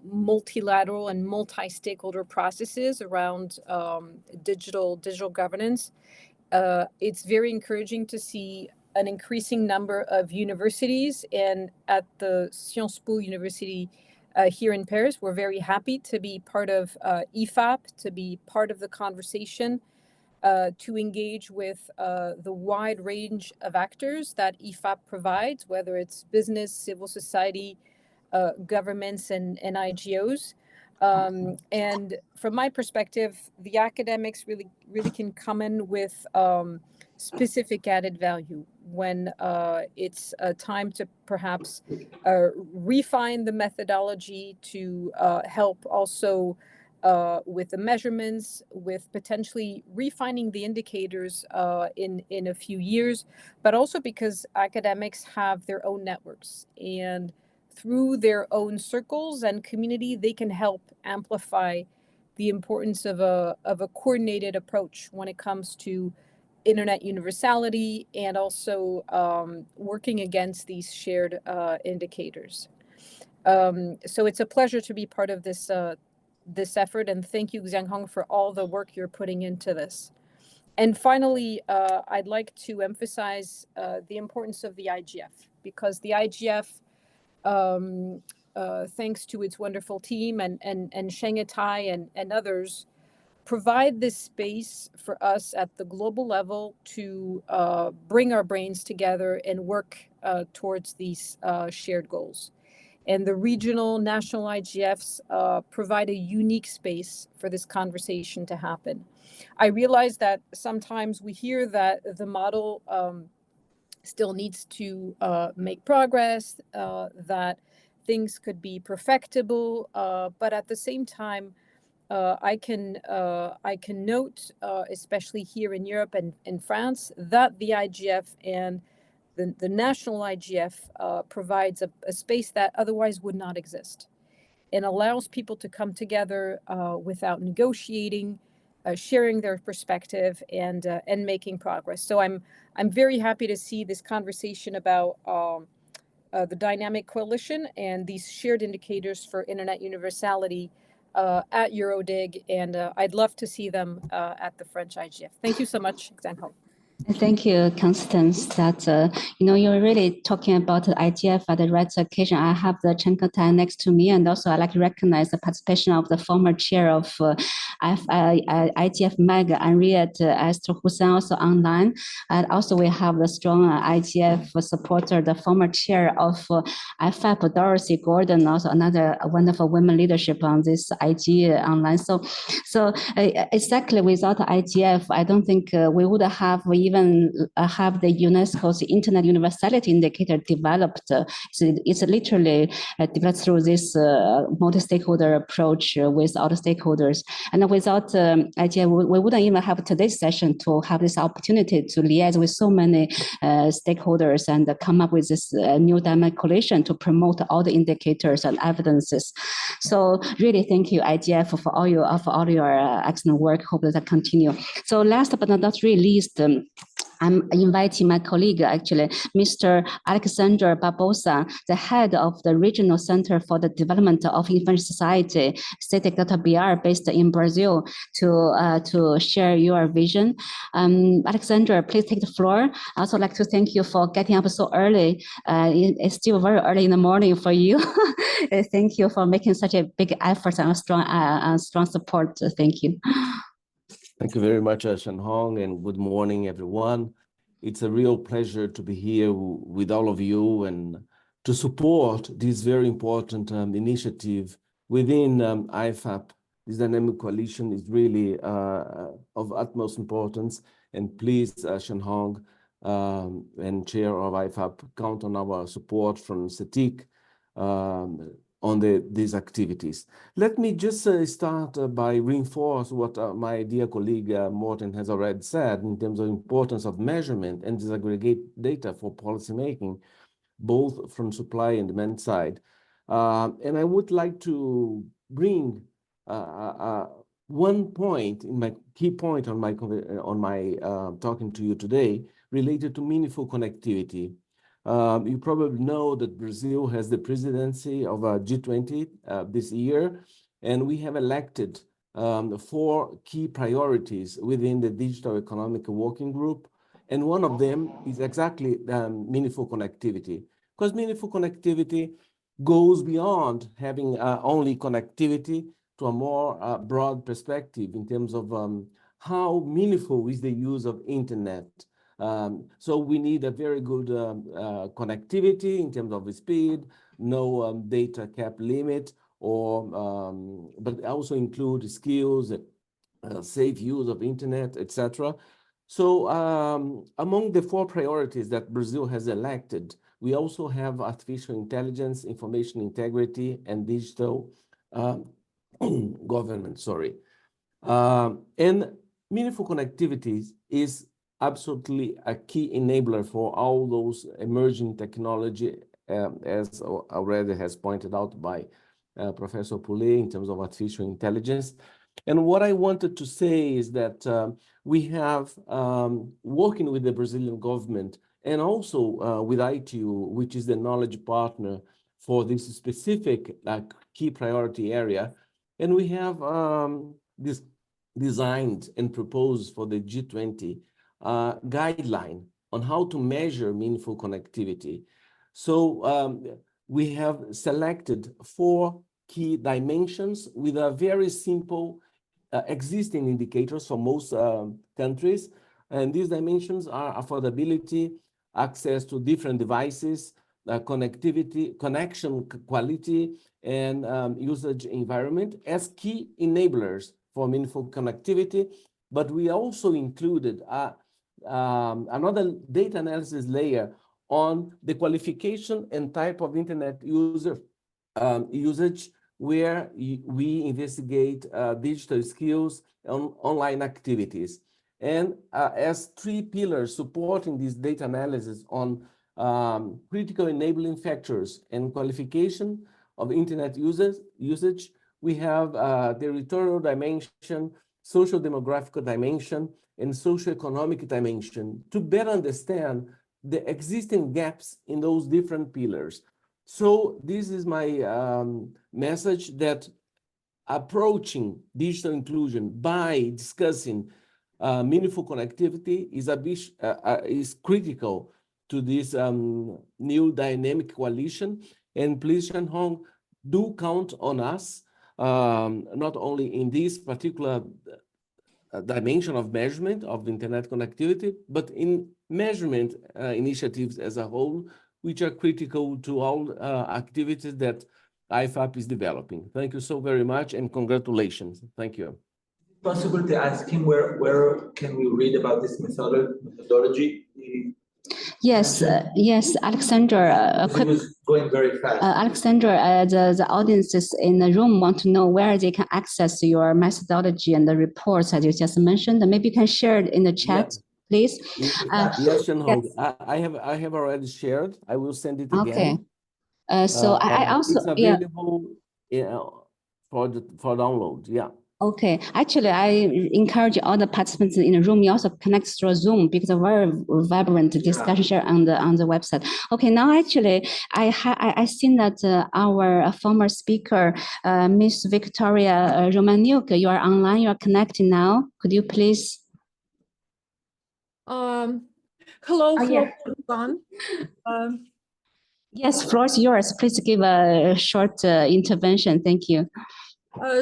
multilateral and multi-stakeholder processes around digital governance. It's very encouraging to see an increasing number of universities, and at the Sciences Po University here in Paris, we're very happy to be part of IFAP, to be part of the conversation, to engage with the wide range of actors that IFAP provides, whether it's business, civil society, governments, and NGOs. And from my perspective, the academics really can come in with specific added value when it's time to perhaps refine the methodology to help also with the measurements, with potentially refining the indicators in a few years, but also because academics have their own networks. And through their own circles and community, they can help amplify the importance of a coordinated approach when it comes to internet universality and also working against these shared indicators. So it's a pleasure to be part of this this effort, and thank you, Xianghong, for all the work you're putting into this. And finally, I'd like to emphasize the importance of the IGF, because the IGF, thanks to its wonderful team and Sheng Tai and others, provide this space for us at the global level to bring our brains together and work towards these shared goals. And the regional national IGFs provide a unique space for this conversation to happen. I realize that sometimes we hear that the model still needs to make progress, that things could be perfectible, but at the same time, I can note, especially here in Europe and in France, that the IGF and the national IGF provides a space that otherwise would not exist, and allows people to come together without negotiating, sharing their perspective and making progress. So I'm very happy to see this conversation about the dynamic coalition and these shared indicators for internet universality at EuroDIG, and I'd love to see them at the French IGF. Thank you so much, Xianghong. Thank you, Constance. That you're really talking about the IGF at the right occasion. I have the Chen Tai next to me, and also I like to recognize the participation of the former chair of IGF Mag, Henriette Esther Hussein, also online. And also we have the strong IGF supporter, the former chair of IFAP, Dorothy Gordon, also another wonderful women leadership on this IG online. So exactly without IGF, I don't think we would have even have the UNESCO's Internet Universality Indicator developed. So it's literally developed through this multi-stakeholder approach with all the stakeholders. And without IGF, we wouldn't even have today's session to have this opportunity to liaise with so many stakeholders and come up with this new dynamic coalition to promote all the indicators and evidences. So really thank you, IGF, for all your excellent work. Hope that continue. So last but not least, I'm inviting my colleague, actually, Mr. Alexander Barbosa, the head of the Regional Center for the Development of Information Society, CITIC.br, based in Brazil, to share your vision. Alexander, please take the floor. I also like to thank you for getting up so early. It's still very early in the morning for you. Thank you for making such a big effort and a strong support. Thank you. Thank you very much, Xianghong, and good morning, everyone. It's a real pleasure to be here with all of you and to support this very important initiative within IFAP. This dynamic coalition is really of utmost importance. And please, Xianghong and Chair of IFAP, count on our support from CITIC on these activities. Let me just start by reinforce what my dear colleague Morten has already said in terms of importance of measurement and disaggregate data for policymaking, both from supply and demand side. And I would like to bring one point, in my key point on my talking to you today, related to meaningful connectivity. You probably know that Brazil has the presidency of G20 this year, and we have elected 4 key priorities within the Digital Economic Working Group, and one of them is exactly meaningful connectivity, because meaningful connectivity goes beyond having only connectivity to a more broad perspective in terms of how meaningful is the use of internet. So we need a very good connectivity in terms of the speed, no data cap limit, but also include skills, safe use of internet, etc. So among the 4 priorities that Brazil has elected, we also have artificial intelligence, information integrity, and digital governance, and meaningful connectivity is absolutely a key enabler for all those emerging technology as already has pointed out by Professor Poulet in terms of artificial intelligence. And what I wanted to say is that we have, working with the Brazilian government and also with ITU, which is the knowledge partner for this specific key priority area. And we have this designed and proposed for the G20 guideline on how to measure meaningful connectivity. So we have selected 4 key dimensions with a very simple existing indicators for most countries. And these dimensions are affordability, access to different devices, connectivity, connection quality, and usage environment as key enablers for meaningful connectivity. But we also included another data analysis layer on the qualification and type of internet usage, where we investigate digital skills and online activities. And as 3 pillars supporting this data analysis on critical enabling factors and qualification of internet usage, we have the territorial dimension, social demographic dimension, and socioeconomic dimension to better understand the existing gaps in those different pillars. So this is my message, that approaching digital inclusion by discussing meaningful connectivity is critical to this new dynamic coalition. And please, Shan Hong, do count on us, not only in this particular dimension of measurement of internet connectivity, but in measurement initiatives as a whole, which are critical to all activities that IFAP is developing. Thank you so very much, and congratulations. Thank you. Possible to ask him where can we read about this methodology? Yes, yes, Alexander. It was going very fast. Alexander, the audiences in the room want to know where they can access your methodology and the reports that you just mentioned. Maybe you can share it in the chat, please. Yes, Shanhong. I have already shared. I will send it again. Okay. So I also, it's available for download. Yeah. Okay, actually, I encourage all the participants in the room. You also connect through Zoom because a very vibrant discussion share on the website. Okay, now actually, I seen that our former speaker, Miss Victoria Romaniuk, you are online. You are connected now. Could you please? Hello, yeah. everyone. Yes, floor is yours. Please give a short intervention. Thank you.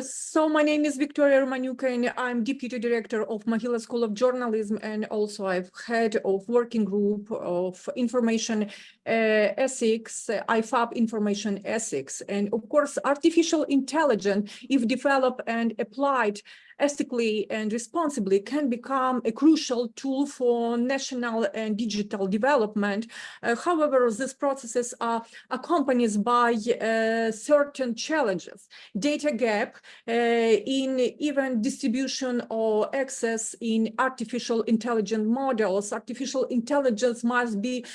So my name is Victoria Romaniuk, and I'm Deputy Director of Mahila School of Journalism, and also I've head of working group of information ethics, IFAP information ethics. And of course, artificial intelligence, if developed and applied ethically and responsibly, can become a crucial tool for national and digital development. However, these processes are accompanied by certain challenges. Data gap in even distribution or access in artificial intelligence models. Artificial intelligence must be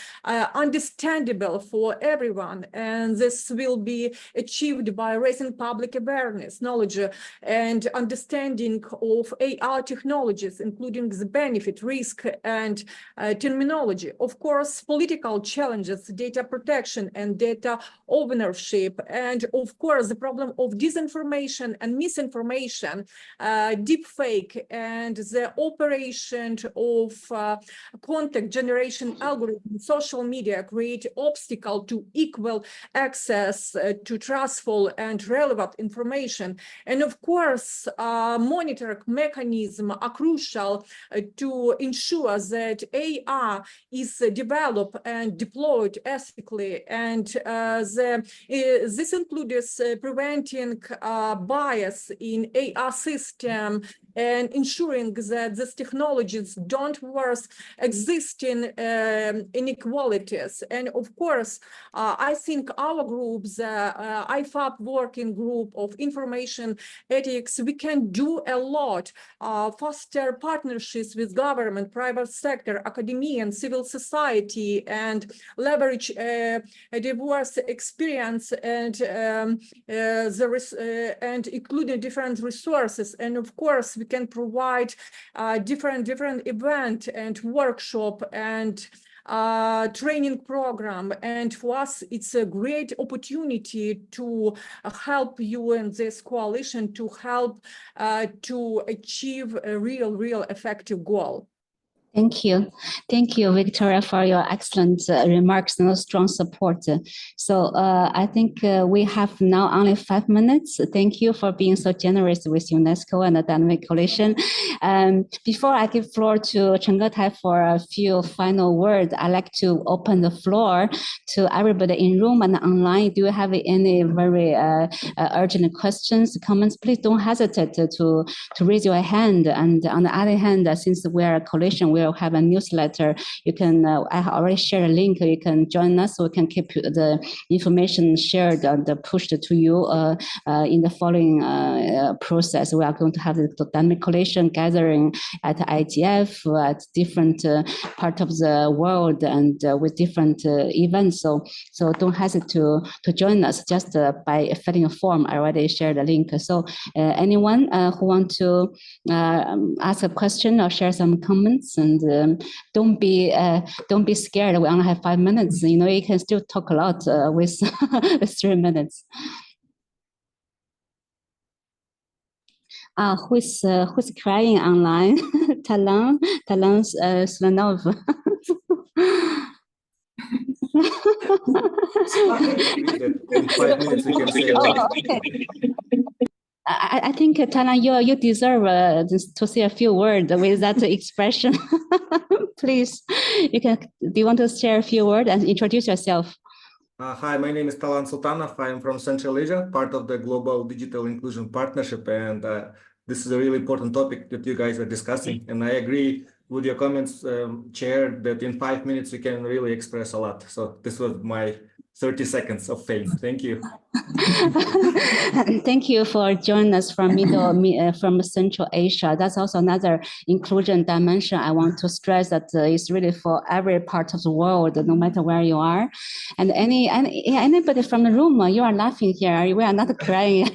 understandable for everyone, and this will be achieved by raising public awareness, knowledge, and understanding of AI technologies, including the benefit, risk, and terminology. Of course, political challenges, data protection and data ownership, and of course, the problem of disinformation and misinformation, deepfake, and the operation of content generation algorithms, social media create obstacle to equal access to trustful and relevant information. And of course, monitoring mechanisms are crucial to ensure that AI is developed and deployed ethically. And this includes preventing bias in AI system and ensuring that these technologies don't worsen existing inequalities. And of course, I think our group, the IFAP working group of information ethics, we can do a lot, foster partnerships with government, private sector, academia, and civil society, and leverage a diverse experience and and including different resources. And of course, we can provide different event and workshop and training program. And for us, it's a great opportunity to help you in this coalition to help to achieve a real effective goal. Thank you. Thank you, Victoria, for your excellent remarks and strong support. So I think we have now only 5 minutes. Thank you for being so generous with UNESCO and the Dynamic Coalition. Before I give floor to Chen Getai for a few final words, I'd like to open the floor to everybody in room and online. Do you have any very urgent questions, comments? Please don't hesitate to raise your hand. And on the other hand, since we are a coalition, we'll have a newsletter. You can, I already shared a link. You can join us so we can keep the information shared and pushed to you in the following process. We are going to have the Dynamic Coalition gathering at IGF, at different part of the world and with different events. So don't hesitate to join us just by filling a form. I already shared a link. So anyone who want to ask a question or share some comments, and don't be scared. We only have 5 minutes. You know, you can still talk a lot with 3 minutes. Who's crying online? Talan Slanov. In 5 minutes we can say a lot. I think, Talan, you deserve to say a few words with that expression. Please, do you want to share a few words and introduce yourself? Hi, my name is Talan Sultanov. I'm from Central Asia, part of the Global Digital Inclusion Partnership. And this is a really important topic that you guys are discussing. And I agree with your comments, Chair, that in 5 minutes we can really express a lot. So this was my 30 seconds of fame. Thank you. Thank you for joining us from from Central Asia. That's also another inclusion dimension I want to stress, that it's really for every part of the world, no matter where you are. And anybody from the room, you are laughing here. We are not crying.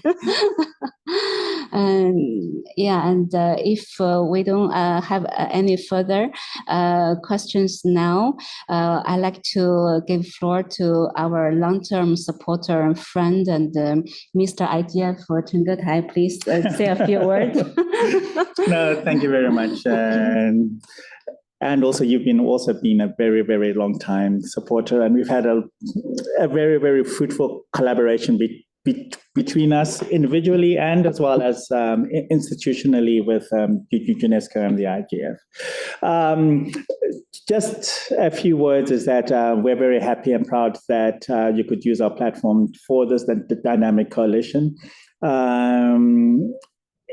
If we don't have any further questions now, I'd like to give floor to our long-term supporter and friend and Mr. IGF for Chen Getai. Please say a few words. No, thank you very much. And also, you've been a very, very long time supporter, and we've had a very, very fruitful collaboration between us individually and as well as institutionally with UNESCO and the IGF. Just a few words is that we're very happy and proud that you could use our platform for this, the Dynamic Coalition.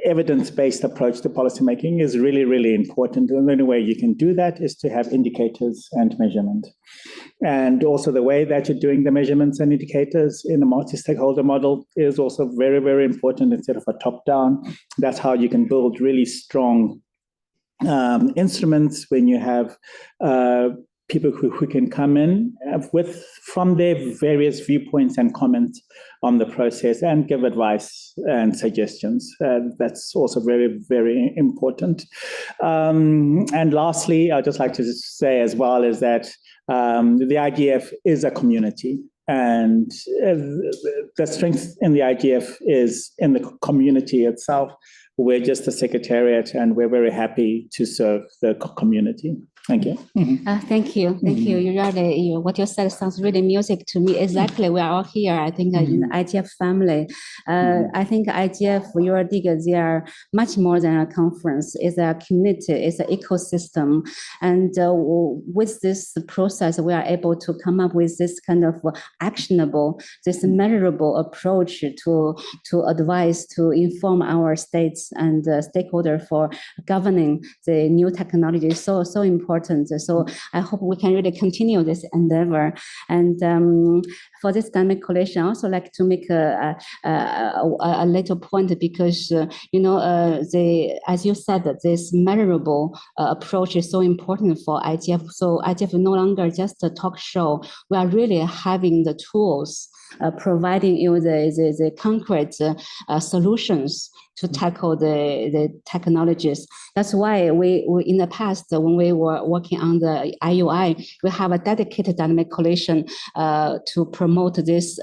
Evidence-based approach to policymaking is really, really important. And the only way you can do that is to have indicators and measurement. And also the way that you're doing the measurements and indicators in a multi-stakeholder model is also very, very important instead of a top-down. That's how you can build really strong instruments when you have people who can come in from their various viewpoints and comments on the process and give advice and suggestions. That's also very, very important. And lastly, I'd just like to say as well is that the IGF is a community. And the strength in the IGF is in the community itself. We're just a secretariat and we're very happy to serve the community. Thank you. Thank you. Thank you. You really, what you said sounds really music to me. Exactly. We are all here, I think, in the IGF family. I think IGF, EuroDIG, they are much more than a conference. It's a community, it's an ecosystem. And with this process, we are able to come up with this kind of actionable, this measurable approach to advise, to inform our states and stakeholders for governing the new technology. So important. So I hope we can really continue this endeavor. And for this dynamic collation, I also like to make a little point because, as you said, this measurable approach is so important for IGF. So IGF no longer just a talk show. We are really having the tools, providing you the concrete solutions to tackle the technologies. That's why we in the past, when we were working on the IUI, we have a dedicated dynamic collation to promote this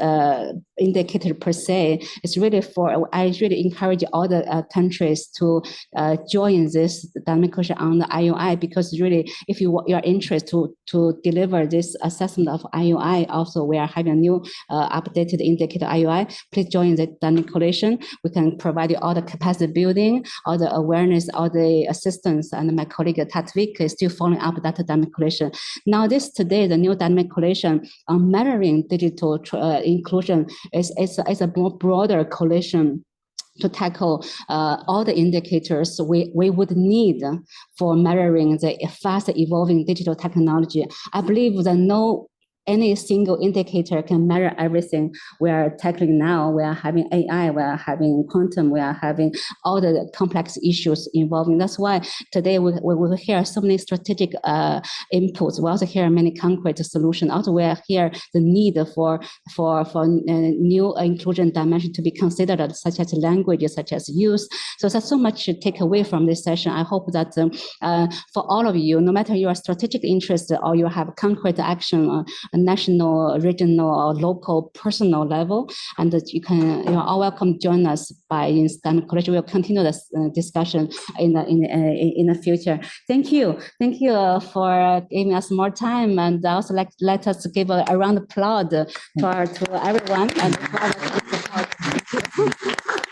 indicator per se. It's really I really encourage all the countries to join this dynamic collation on the IUI, because really, if you are interested to deliver this assessment of IUI, also we are having a new updated indicator IUI. Please join the dynamic collation. We can provide you all the capacity building, all the awareness, all the assistance, and my colleague Tatvik is still following up that dynamic collation. Now today, the new dynamic collation on measuring digital inclusion is a more broader collation to tackle all the indicators we would need for measuring the fast evolving digital technology. I believe that any single indicator can measure everything we are tackling now. We are having AI, we are having quantum, we are having all the complex issues involving. That's why today we will hear so many strategic inputs. We also hear many concrete solutions. Also, we are here the need for new inclusion dimension to be considered, such as languages, such as youth. So there's so much to take away from this session. I hope that for all of you, no matter your strategic interest or you have concrete action, national, regional, or local, personal level, and that you are all welcome to join us by Dynamic College. We'll continue this discussion in the future. Thank you for giving us more time, and also let us give a round of applause to everyone and for all of the support. Thank you.